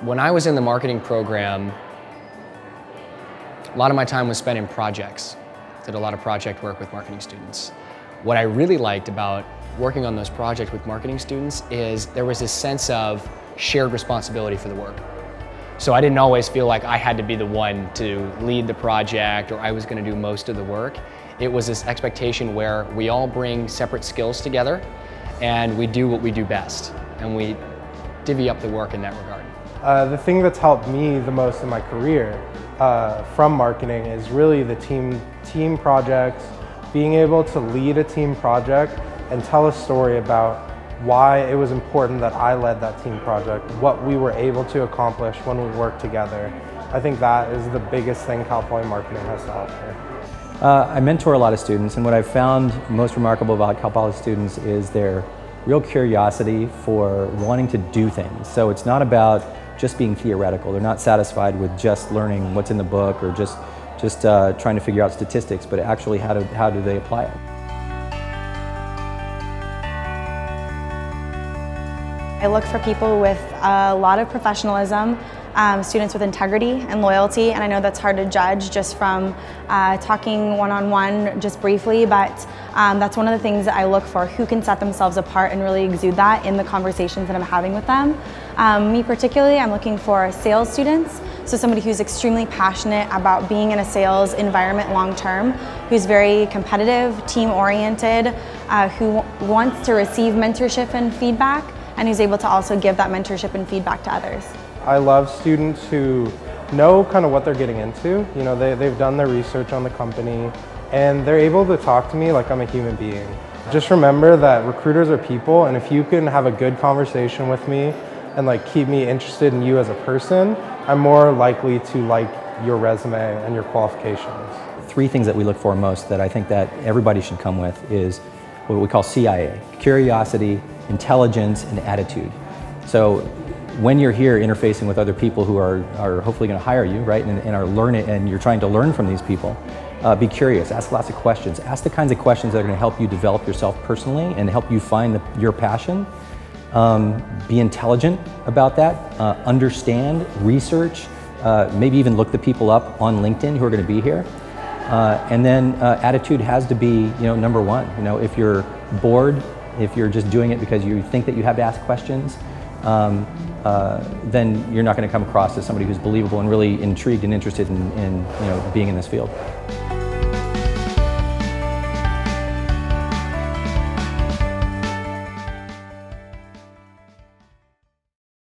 When I was in the marketing program, a lot of my time was spent in projects. Did a lot of project work with marketing students. What I really liked about working on those projects with marketing students is there was this sense of shared responsibility for the work. So I didn't always feel like I had to be the one to lead the project or I was going to do most of the work. It was this expectation where we all bring separate skills together and we do what we do best, and we divvy up the work in that regard. The thing that's helped me the most in my career from marketing is really the team projects, being able to lead a team project and tell a story about why it was important that I led that team project, what we were able to accomplish when we worked together. I think that is the biggest thing California marketing has to offer. I mentor a lot of students, and what I've found most remarkable about Cal Poly students is their real curiosity for wanting to do things. So it's not about just being theoretical. They're not satisfied with just learning what's in the book or just trying to figure out statistics, but actually how do they apply it. I look for people with a lot of professionalism, students with integrity and loyalty, and I know that's hard to judge just from talking one-on-one just briefly, but that's one of the things that I look for, who can set themselves apart and really exude that in the conversations that I'm having with them. Me particularly, I'm looking for sales students, so somebody who's extremely passionate about being in a sales environment long-term, who's very competitive, team-oriented, who wants to receive mentorship and feedback, and who's able to also give that mentorship and feedback to others. I love students who know kind of what they're getting into. You know, they've done their research on the company and they're able to talk to me like I'm a human being. Just remember that recruiters are people, and if you can have a good conversation with me and like keep me interested in you as a person, I'm more likely to like your resume and your qualifications. 3 things that we look for most that I think that everybody should come with is what we call CIA: curiosity, intelligence, and attitude. So when you're here interfacing with other people who are hopefully going to hire you, right, and are learning, and you're trying to learn from these people, be curious, ask lots of questions, ask the kinds of questions that are going to help you develop yourself personally and help you find your passion. Be intelligent about that, understand, research, maybe even look the people up on LinkedIn who are going to be here. And then attitude has to be, number one. If you're bored, if you're just doing it because you think that you have to ask questions, then you're not going to come across as somebody who's believable and really intrigued and interested in being in this field.